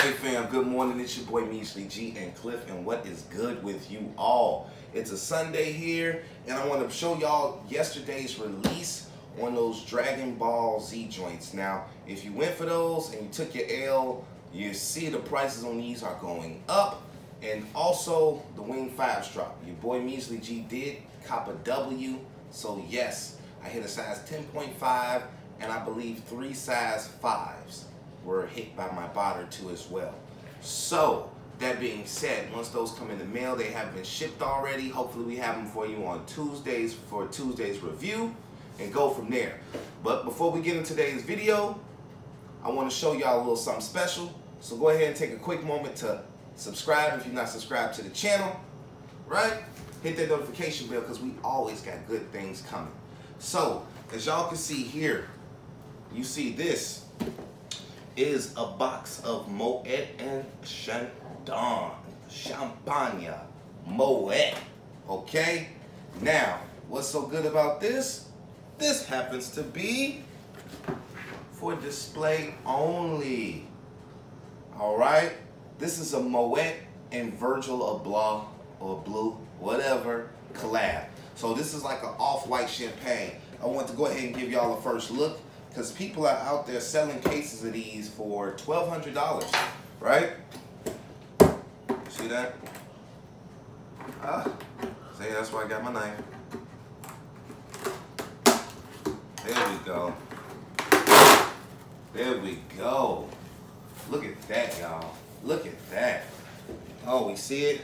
Hey fam, good morning. It's your boy Measly G and Cliff, and what is good with you all? It's a Sunday here, and I want to show y'all yesterday's release on those Dragon Ball Z joints. Now, if you went for those and you took your L, you see the prices on these are going up, and also the Wing 5s drop. Your boy Measly G did cop a W, so yes, I hit a size 10.5, and I believe 3 size 5s were hit by my bot or two as well. So that being said, once those come in the mail, they have been shipped already. Hopefully we have them for you on Tuesdays for Tuesday's review and go from there. But before we get into today's video, I want to show y'all a little something special. So go ahead and take a quick moment to subscribe if you're not subscribed to the channel, right? Hit that notification bell because we always got good things coming. So as y'all can see here, you see this is a box of Moet and Champagne Moet. Okay? Now, what's so good about this? This happens to be for display only. Alright? This is a Moet and Virgil Abloh or Blue, whatever, collab. So this is like an off-white champagne. I want to go ahead and give y'all a first look, because people are out there selling cases of these for $1,200, right? See that? See, that's why I got my knife. There we go. There we go. Look at that, y'all. Look at that. Oh, we see it?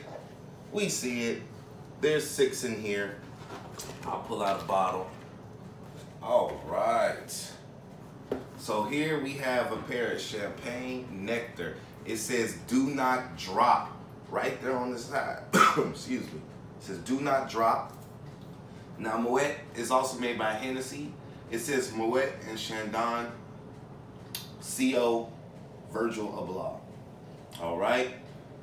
We see it. There's 6 in here. I'll pull out a bottle. All right. So here we have a pair of Champagne Nectar. It says do not drop right there on the side. Excuse me. It says do not drop. Now Moet is also made by Hennessy. It says Moet and Chandon CO Virgil Abloh. Alright.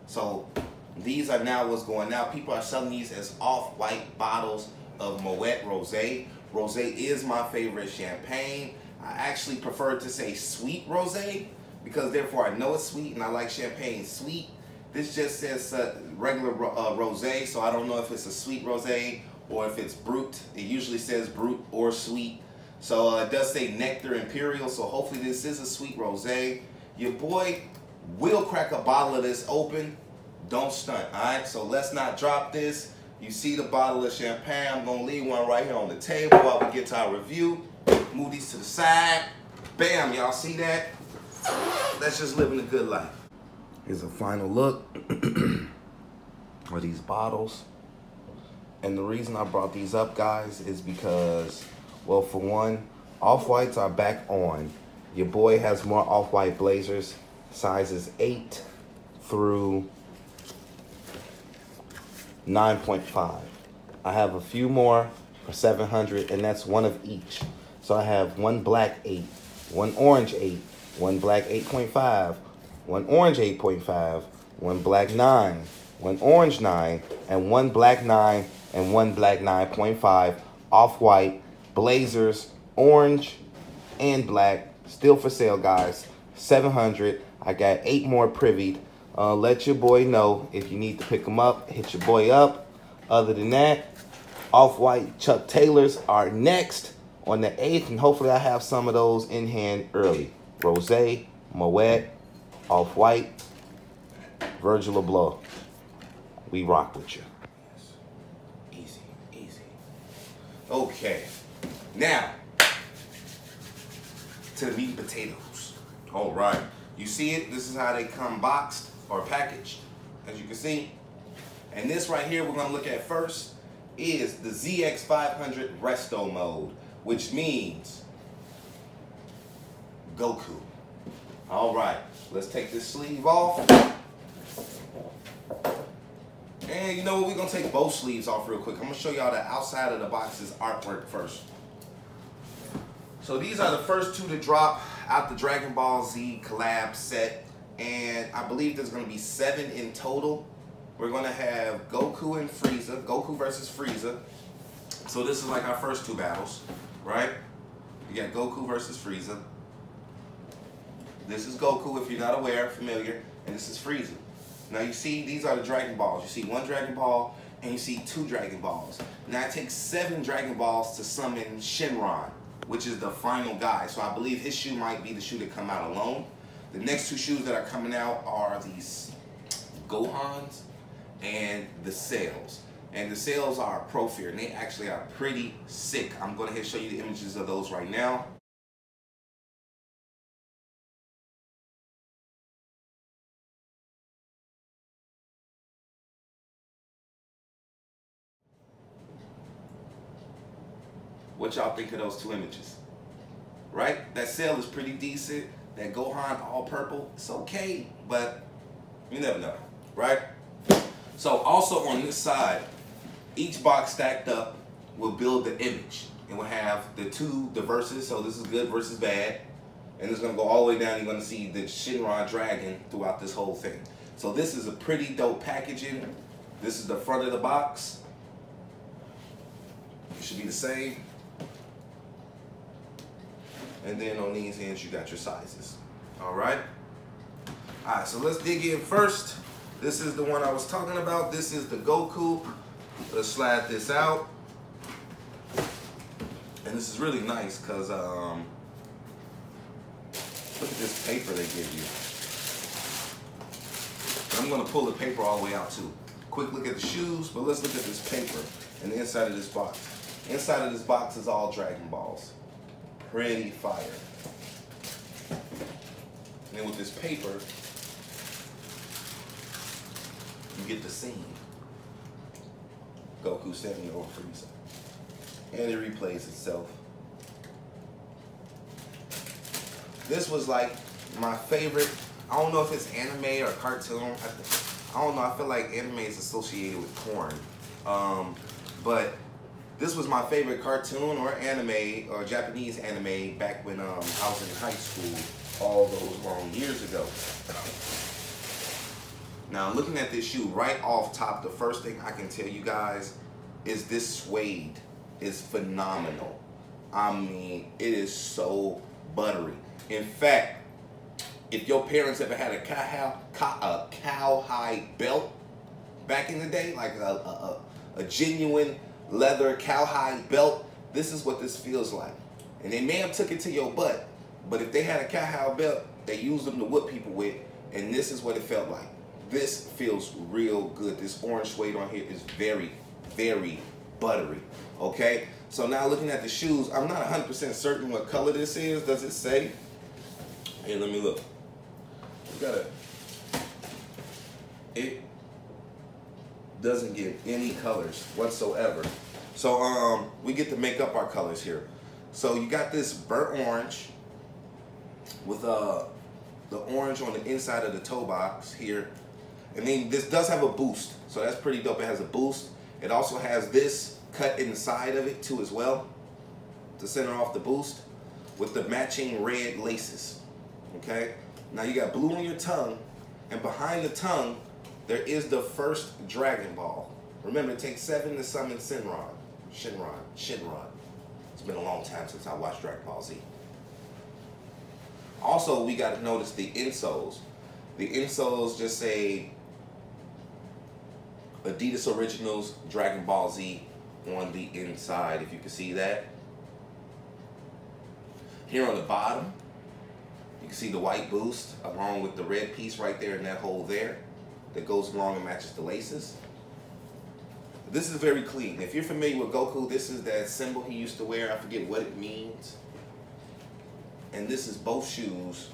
So these are now what's going out. People are selling these as off-white bottles of Moet Rosé. Rosé is my favorite champagne. I actually prefer to say sweet rosé because therefore I know it's sweet and I like champagne sweet. This just says regular rosé, so I don't know if it's a sweet rosé or if it's brut. It usually says brut or sweet. So it does say Nectar Imperial, so hopefully this is a sweet rosé. Your boy will crack a bottle of this open. Don't stunt, all right? So let's not drop this. You see the bottle of champagne. I'm gonna leave one right here on the table while we get to our review. Move these to the side. Bam, y'all see that? That's just living a good life. Here's a final look of these bottles. And the reason I brought these up, guys, is because, well, for one, off-whites are back on. Your boy has more off-white blazers, sizes 8 through 9.5. I have a few more for 700, and that's one of each. So I have one black 8, one orange 8, one black 8.5, one orange 8.5, one black 9, one orange 9, and one black 9 and one black 9.5 off-white blazers, orange and black, still for sale, guys. 700. I got 8 more privied. Let your boy know if you need to pick them up. Hit your boy up. Other than that, off-white Chuck Taylors are next on the 8th, and hopefully I have some of those in hand early. Rosé, Moet, off-white, Virgil Abloh. We rock with you. Easy, easy. Okay, now to the meat and potatoes. All right, you see it? This is how they come boxed or packaged, as you can see. And this right here we're gonna look at first is the ZX500 Resto mode, which means Goku. All right, let's take this sleeve off. And you know what, we're gonna take both sleeves off real quick. I'm gonna show y'all the outside of the box's artwork first. So these are the first 2 to drop out the Dragon Ball Z collab set. And I believe there's gonna be 7 in total. We're gonna have Goku and Freiza, Goku versus Frieza. So this is like our first 2 battles, right? You got Goku versus Frieza. This is Goku, if you're not aware, familiar, and this is Frieza. Now you see, these are the Dragon Balls. You see one Dragon Ball, and you see two Dragon Balls. Now it takes 7 Dragon Balls to summon Shenron, which is the final guy. So I believe his shoe might be the shoe that come out alone. The next 2 shoes that are coming out are these Gohans and the Sails. And the Sails are Pro Fear, and they actually are pretty sick. I'm going to show you the images of those right now. What y'all think of those 2 images? Right? That Sail is pretty decent. That Gohan all purple, it's okay, but you never know, right? So also on this side, each box stacked up will build the image. And we'll have the verses, so this is good versus bad. And it's gonna go all the way down, you're gonna see the Shenron dragon throughout this whole thing. So this is a pretty dope packaging. This is the front of the box. It should be the same. And then on these ends, you got your sizes. All right? All right, so let's dig in first. This is the one I was talking about. This is the Goku. Let's slide this out. And this is really nice because look at this paper they give you. I'm gonna pull the paper all the way out too. Quick look at the shoes, but let's look at this paper and the inside of this box. Inside of this box is all Dragon Balls. Pretty fire. And then with this paper, you get the scene. Goku standing over Freiza. And it replays itself. This was like my favorite. I don't know if it's anime or cartoon. I don't know. I feel like anime is associated with porn. But this was my favorite cartoon or anime or Japanese anime back when I was in high school all those long years ago. Now looking at this shoe right off top, the first thing I can tell you guys is this suede is phenomenal. I mean, it is so buttery. In fact, if your parents ever had a cowhide belt back in the day, like a genuine leather cowhide belt, this is what this feels like. And they may have took it to your butt, but if they had a cowhide belt, they used them to whip people with, and this is what it felt like. This feels real good. This orange suede on here is very, very buttery, okay? So now looking at the shoes, I'm not 100% certain what color this is. Does it say? Here, let me look. You gotta, it doesn't give any colors whatsoever. So we get to make up our colors here. So you got this burnt orange with the orange on the inside of the toe box here. And then this does have a boost, so that's pretty dope. It has a boost. It also has this cut inside of it too as well to center off the boost with the matching red laces. Okay, now you got blue on your tongue, and behind the tongue there is the first Dragon Ball. Remember, it takes 7 to summon Shenron. It's been a long time since I watched Dragon Ball Z. Also, we got to notice the insoles. The insoles just say Adidas Originals Dragon Ball Z on the inside, if you can see that. Here on the bottom, you can see the white boost along with the red piece right there in that hole there that goes along and matches the laces. This is very clean. If you're familiar with Goku, this is that symbol he used to wear. I forget what it means. And this is both shoes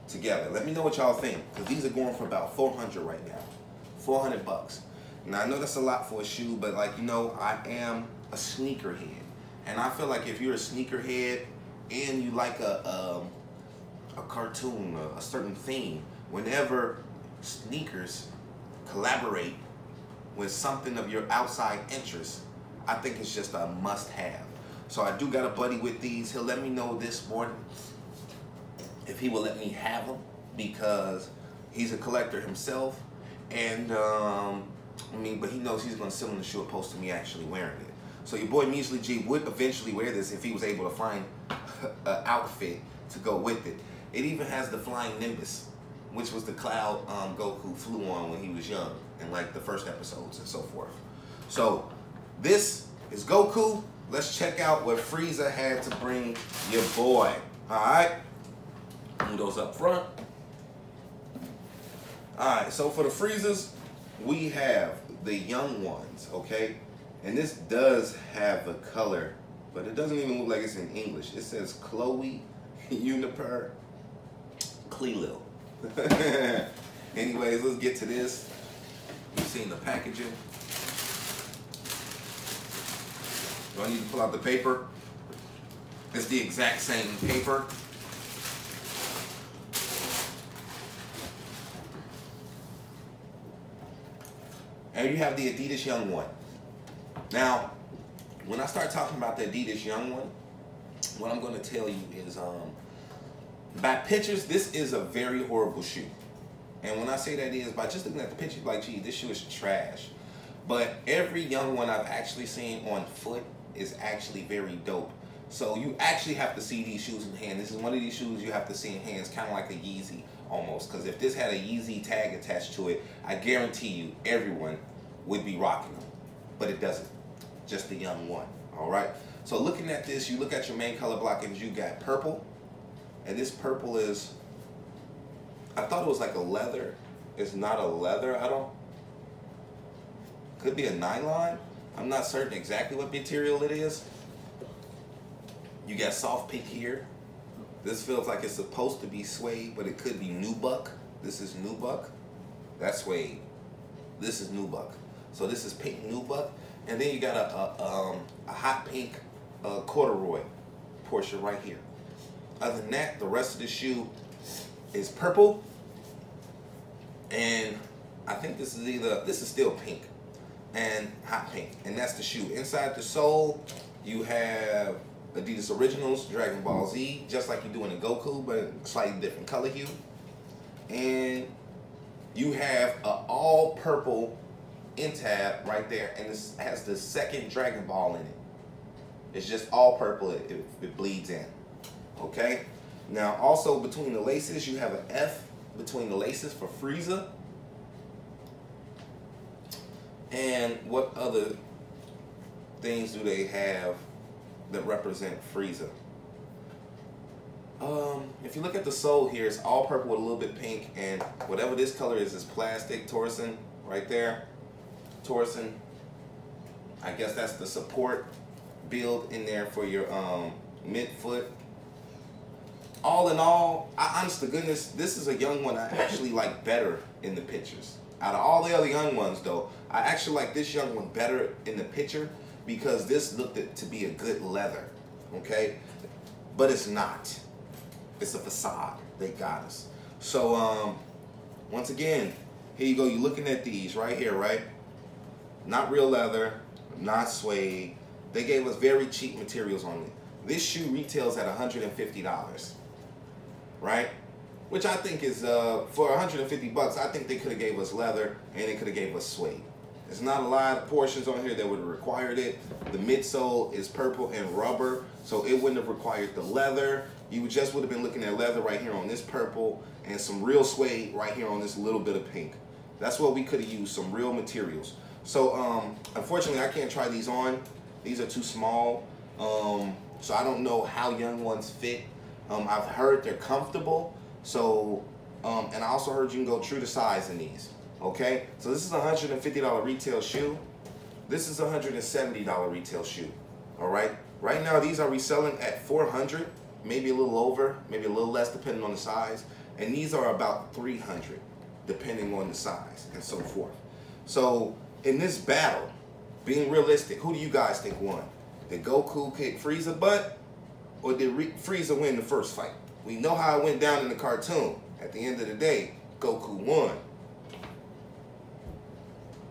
together. Let me know what y'all think, because these are going for about $400 right now. 400 bucks. Now I know that's a lot for a shoe, but like, you know, I am a sneakerhead. And I feel like if you're a sneakerhead and you like a cartoon, a certain theme, whenever sneakers collaborate with something of your outside interest, I think it's just a must-have. So I do got a buddy with these. He'll let me know this morning if he will let me have them, because he's a collector himself, and I mean, but he knows he's gonna sit on the shoe opposed to me actually wearing it. So your boy Measly G would eventually wear this if he was able to find an outfit to go with it. It even has the flying Nimbus, which was the cloud Goku flew on when he was young in like the first episodes and so forth. So this is Goku. Let's check out what Frieza had to bring your boy. Alright? Move those up front. Alright, so for the Friezas, we have the young ones, okay? And this does have a color, but it doesn't even look like it's in English. It says Chloe, Uniper, Clelil. Anyways, let's get to this. You've seen the packaging. Do I need to pull out the paper? It's the exact same paper. And you have the Adidas Young One. Now, when I start talking about the Adidas Young One, what I'm going to tell you is, by pictures, this is a very horrible shoe. And when I say that is, by just looking at the picture, like, gee, this shoe is trash. But every Young One I've actually seen on foot is actually very dope. So you actually have to see these shoes in hand. This is one of these shoes you have to see in hands, kind of like a Yeezy almost. Because if this had a Yeezy tag attached to it, I guarantee you everyone would be rocking them. But it doesn't. Just the Young One. All right. So looking at this, you look at your main color blockings. You got purple, and this purple is, I thought it was like a leather. It's not a leather. Could be a nylon. I'm not certain exactly what material it is. You got soft pink here. This feels like it's supposed to be suede, but it could be nubuck. This is nubuck. That's suede. This is nubuck. So this is pink nubuck. And then you got a hot pink corduroy portion right here. Other than that, the rest of the shoe is purple. And I think this is still pink and hot pink. And that's the shoe. Inside the sole, you have Adidas Originals, Dragon Ball Z, just like you do in the Goku, but slightly different color hue. And you have an all purple end tab right there, and this has the second Dragon Ball in it. It's just all purple, it bleeds in. Okay? Now also between the laces, you have an F between the laces for Freiza. And what other things do they have that represent Freiza? If you look at the sole here, it's all purple with a little bit pink, and whatever this color is plastic torsion right there. Torsion. I guess that's the support build in there for your midfoot. All in all, honest to goodness, this is a Young One I actually like better in the pictures. Out of all the other Young Ones though, I actually like this Young One better in the picture because this looked to be a good leather, okay? But it's not. It's a facade. They got us. So, once again, here you go. You're looking at these right here, right? Not real leather, not suede. They gave us very cheap materials on it. This shoe retails at $150, right? Which I think is, for 150 bucks, I think they could have gave us leather and they could have gave us suede. There's not a lot of portions on here that would have required it. The midsole is purple and rubber, so it wouldn't have required the leather. You just would have been looking at leather right here on this purple and some real suede right here on this little bit of pink. That's what we could have used, some real materials. So unfortunately, I can't try these on. These are too small, so I don't know how Young Ones fit. I've heard they're comfortable, so and I also heard you can go true to size in these. Okay, so this is a $150 retail shoe. This is a $170 retail shoe. All right, right now these are reselling at $400, maybe a little over, maybe a little less depending on the size, and these are about $300 depending on the size and so forth. So in this battle, being realistic, who do you guys think won? Did Goku kick Frieza butt, or did Frieza win the first fight? We know how it went down in the cartoon. At the end of the day, Goku won.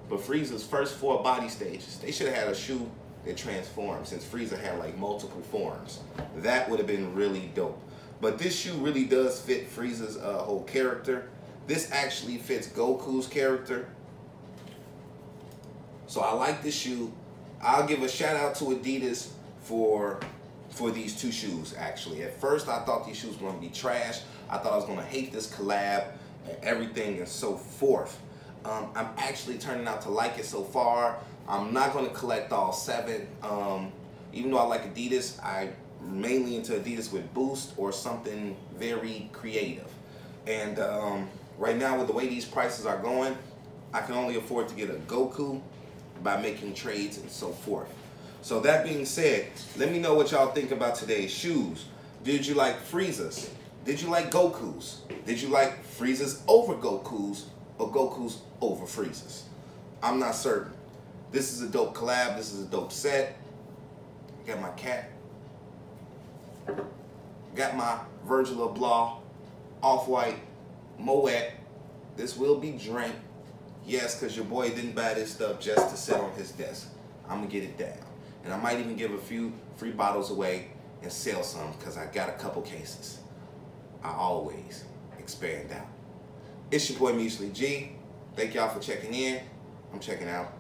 But Frieza's first 4 body stages, they should have had a shoe that transformed, since Frieza had like multiple forms. That would have been really dope. But this shoe really does fit Frieza's whole character. This actually fits Goku's character. So I like this shoe. I'll give a shout out to Adidas for for these two shoes, actually. At first, I thought these shoes were going to be trash. I thought I was going to hate this collab and everything and so forth. I'm actually turning out to like it so far. I'm not going to collect all 7. Even though I like Adidas, I'm mainly into Adidas with Boost or something very creative. And right now, with the way these prices are going, I can only afford to get a Goku by making trades and so forth. So that being said, let me know what y'all think about today's shoes. Did you like Freezas? Did you like Gokus? Did you like Freezas over Gokus or Gokus over Freezas? I'm not certain. This is a dope collab. This is a dope set. Got my cat. Got my Virgil Abloh Off-White Moet. This will be drank. Yes, because your boy didn't buy this stuff just to sit on his desk. I'm going to get it down. And I might even give a few free bottles away and sell some because I got a couple cases. I always expand out. It's your boy Measley G. Thank y'all for checking in. I'm checking out.